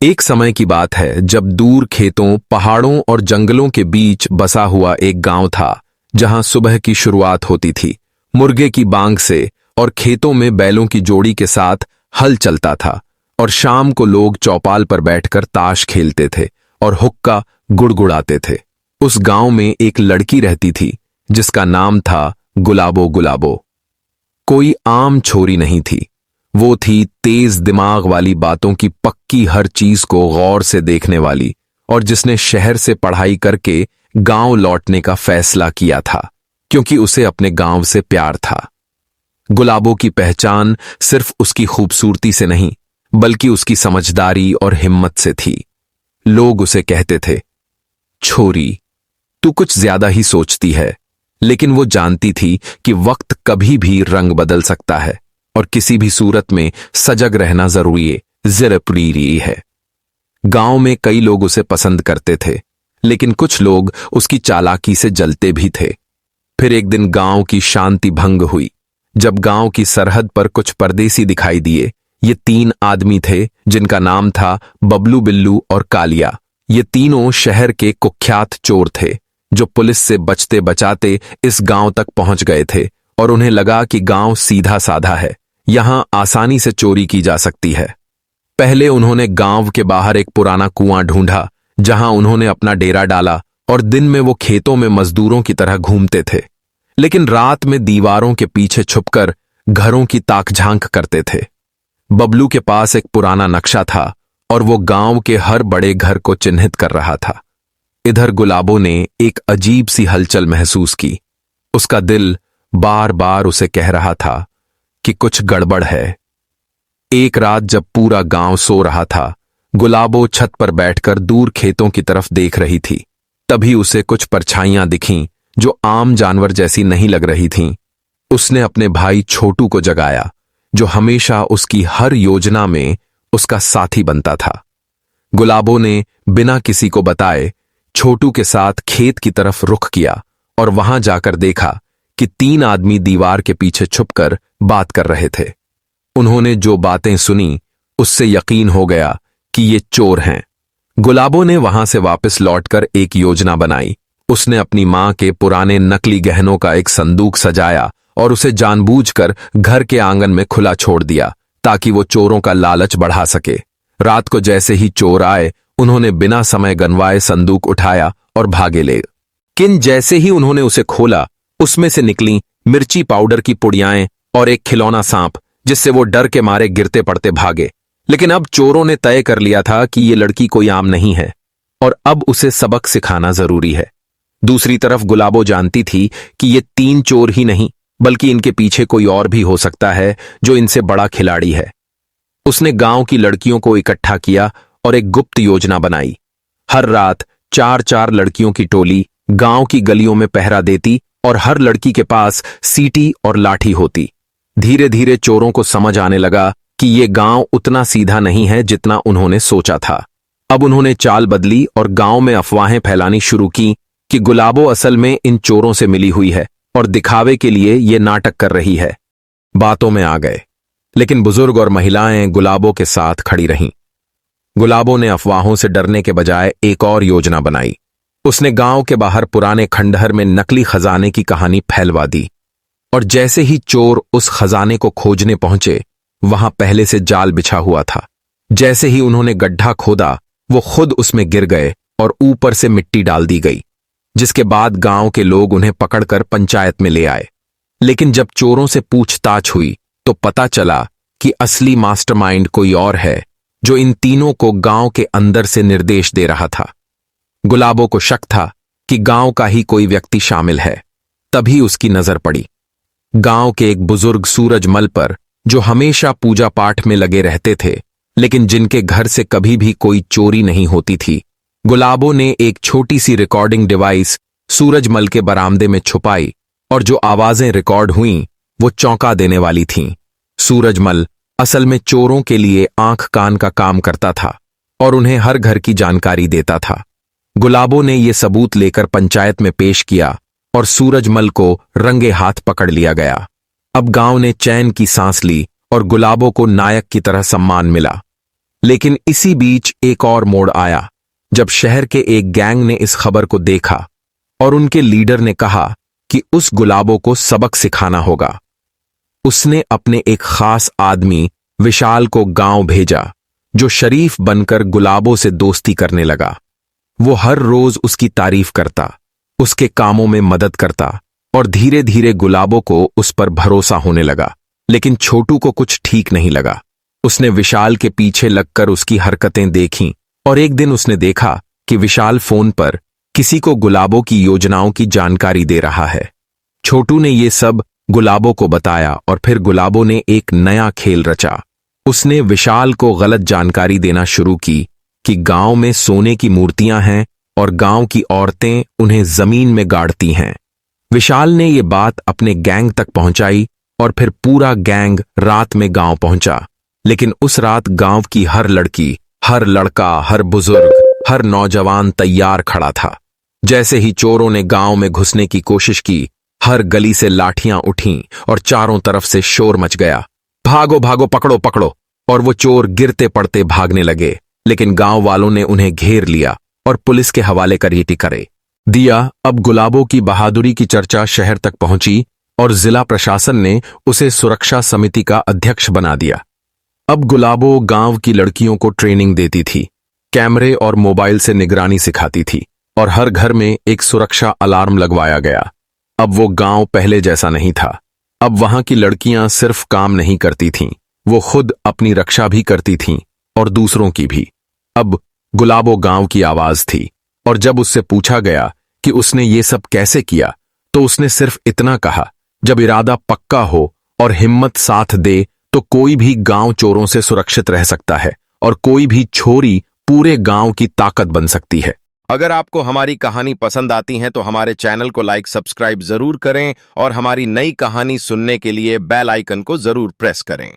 एक समय की बात है जब दूर खेतों, पहाड़ों और जंगलों के बीच बसा हुआ एक गांव था, जहां सुबह की शुरुआत होती थी मुर्गे की बांग से और खेतों में बैलों की जोड़ी के साथ हल चलता था। और शाम को लोग चौपाल पर बैठकर ताश खेलते थे और हुक्का गुड़गुड़ाते थे। उस गांव में एक लड़की रहती थी जिसका नाम था गुलाबो। गुलाबो कोई आम छोरी नहीं थी। वो थी तेज दिमाग वाली, बातों की पक्की, हर चीज को गौर से देखने वाली, और जिसने शहर से पढ़ाई करके गांव लौटने का फैसला किया था क्योंकि उसे अपने गांव से प्यार था। गुलाबो की पहचान सिर्फ उसकी खूबसूरती से नहीं बल्कि उसकी समझदारी और हिम्मत से थी। लोग उसे कहते थे, छोरी, तू कुछ ज्यादा ही सोचती है। लेकिन वो जानती थी कि वक्त कभी भी रंग बदल सकता है और किसी भी सूरत में सजग रहना जरूरी है। गांव में कई लोग उसे पसंद करते थे, लेकिन कुछ लोग उसकी चालाकी से जलते भी थे। फिर एक दिन गांव की शांति भंग हुई जब गांव की सरहद पर कुछ परदेसी दिखाई दिए। ये 3 आदमी थे जिनका नाम था बबलू, बिल्लू और कालिया। ये तीनों शहर के कुख्यात चोर थे जो पुलिस से बचते बचाते इस गांव तक पहुंच गए थे, और उन्हें लगा कि गांव सीधा साधा है, यहां आसानी से चोरी की जा सकती है। पहले उन्होंने गांव के बाहर एक पुराना कुआं ढूंढा जहां उन्होंने अपना डेरा डाला, और दिन में वो खेतों में मजदूरों की तरह घूमते थे, लेकिन रात में दीवारों के पीछे छुपकर घरों की ताक-झांक करते थे। बबलू के पास एक पुराना नक्शा था और वो गांव के हर बड़े घर को चिन्हित कर रहा था। इधर गुलाबो ने एक अजीब सी हलचल महसूस की। उसका दिल बार बार उसे कह रहा था कि कुछ गड़बड़ है। एक रात जब पूरा गांव सो रहा था, गुलाबो छत पर बैठकर दूर खेतों की तरफ देख रही थी। तभी उसे कुछ परछाइयां दिखीं जो आम जानवर जैसी नहीं लग रही थीं। उसने अपने भाई छोटू को जगाया, जो हमेशा उसकी हर योजना में उसका साथी बनता था। गुलाबो ने बिना किसी को बताए छोटू के साथ खेत की तरफ रुख किया और वहां जाकर देखा कि 3 आदमी दीवार के पीछे छुपकर बात कर रहे थे। उन्होंने जो बातें सुनी उससे यकीन हो गया कि ये चोर हैं। गुलाबो ने वहां से वापस लौटकर एक योजना बनाई। उसने अपनी मां के पुराने नकली गहनों का एक संदूक सजाया और उसे जानबूझकर घर के आंगन में खुला छोड़ दिया ताकि वो चोरों का लालच बढ़ा सके। रात को जैसे ही चोर आए, उन्होंने बिना समय गंवाए संदूक उठाया और भागे ले। किन जैसे ही उन्होंने उसे खोला, उसमें से निकली मिर्ची पाउडर की पुड़ियाएं और एक खिलौना सांप, जिससे वो डर के मारे गिरते पड़ते भागे। लेकिन अब चोरों ने तय कर लिया था कि ये लड़की कोई आम नहीं है और अब उसे सबक सिखाना जरूरी है। दूसरी तरफ गुलाबो जानती थी कि ये 3 चोर ही नहीं बल्कि इनके पीछे कोई और भी हो सकता है जो इनसे बड़ा खिलाड़ी है। उसने गांव की लड़कियों को इकट्ठा किया और एक गुप्त योजना बनाई। हर रात 4-4 लड़कियों की टोली गांव की गलियों में पहरा देती और हर लड़की के पास सीटी और लाठी होती। धीरे धीरे चोरों को समझ आने लगा कि ये गांव उतना सीधा नहीं है जितना उन्होंने सोचा था। अब उन्होंने चाल बदली और गांव में अफवाहें फैलानी शुरू की कि गुलाबो असल में इन चोरों से मिली हुई है और दिखावे के लिए ये नाटक कर रही है। बातों में आ गए, लेकिन बुजुर्ग और महिलाएं गुलाबो के साथ खड़ी रहीं। गुलाबो ने अफवाहों से डरने के बजाय एक और योजना बनाई। उसने गांव के बाहर पुराने खंडहर में नकली खजाने की कहानी फैलवा दी, और जैसे ही चोर उस खजाने को खोजने पहुंचे, वहां पहले से जाल बिछा हुआ था। जैसे ही उन्होंने गड्ढा खोदा, वो खुद उसमें गिर गए और ऊपर से मिट्टी डाल दी गई, जिसके बाद गांव के लोग उन्हें पकड़कर पंचायत में ले आए। लेकिन जब चोरों से पूछताछ हुई तो पता चला कि असली मास्टरमाइंड कोई और है, जो इन तीनों को गांव के अंदर से निर्देश दे रहा था। गुलाबो को शक था कि गांव का ही कोई व्यक्ति शामिल है। तभी उसकी नजर पड़ी गांव के एक बुजुर्ग सूरजमल पर, जो हमेशा पूजा पाठ में लगे रहते थे, लेकिन जिनके घर से कभी भी कोई चोरी नहीं होती थी। गुलाबो ने एक छोटी सी रिकॉर्डिंग डिवाइस सूरजमल के बरामदे में छुपाई, और जो आवाजें रिकॉर्ड हुईं वो चौंका देने वाली थीं। सूरजमल असल में चोरों के लिए आंख कान का काम करता था और उन्हें हर घर की जानकारी देता था। गुलाबो ने ये सबूत लेकर पंचायत में पेश किया और सूरजमल को रंगे हाथ पकड़ लिया गया। अब गांव ने चैन की सांस ली और गुलाबो को नायक की तरह सम्मान मिला। लेकिन इसी बीच एक और मोड़ आया जब शहर के एक गैंग ने इस खबर को देखा और उनके लीडर ने कहा कि उस गुलाबों को सबक सिखाना होगा। उसने अपने एक खास आदमी विशाल को गांव भेजा, जो शरीफ बनकर गुलाबों से दोस्ती करने लगा। वो हर रोज उसकी तारीफ करता, उसके कामों में मदद करता और धीरे धीरे गुलाबों को उस पर भरोसा होने लगा। लेकिन छोटू को कुछ ठीक नहीं लगा। उसने विशाल के पीछे लगकर उसकी हरकतें देखीं और एक दिन उसने देखा कि विशाल फोन पर किसी को गुलाबों की योजनाओं की जानकारी दे रहा है। छोटू ने ये सब गुलाबों को बताया और फिर गुलाबों ने एक नया खेल रचा। उसने विशाल को गलत जानकारी देना शुरू की कि गांव में सोने की मूर्तियां हैं और गांव की औरतें उन्हें जमीन में गाड़ती हैं। विशाल ने ये बात अपने गैंग तक पहुंचाई और फिर पूरा गैंग रात में गांव पहुंचा। लेकिन उस रात गांव की हर लड़की, हर लड़का, हर बुजुर्ग, हर नौजवान तैयार खड़ा था। जैसे ही चोरों ने गांव में घुसने की कोशिश की, हर गली से लाठियां उठीं और चारों तरफ से शोर मच गया। भागो भागो, पकड़ो पकड़ो। और वो चोर गिरते पड़ते भागने लगे, लेकिन गांव वालों ने उन्हें घेर लिया और पुलिस के हवाले कर करे दिया। अब गुलाबों की बहादुरी की चर्चा शहर तक पहुंची और जिला प्रशासन ने उसे सुरक्षा समिति का अध्यक्ष बना दिया। अब गुलाबों गांव की लड़कियों को ट्रेनिंग देती थी, कैमरे और मोबाइल से निगरानी सिखाती थी और हर घर में एक सुरक्षा अलार्म लगवाया गया। अब वो गांव पहले जैसा नहीं था। अब वहां की लड़कियां सिर्फ काम नहीं करती थीं, वो खुद अपनी रक्षा भी करती थीं और दूसरों की भी। अब गुलाबों गांव की आवाज थी और जब उससे पूछा गया कि उसने ये सब कैसे किया, तो उसने सिर्फ इतना कहा, जब इरादा पक्का हो और हिम्मत साथ दे तो कोई भी गांव चोरों से सुरक्षित रह सकता है और कोई भी छोरी पूरे गांव की ताकत बन सकती है। अगर आपको हमारी कहानी पसंद आती है तो हमारे चैनल को लाइक सब्सक्राइब जरूर करें और हमारी नई कहानी सुनने के लिए बेल आइकन को जरूर प्रेस करें।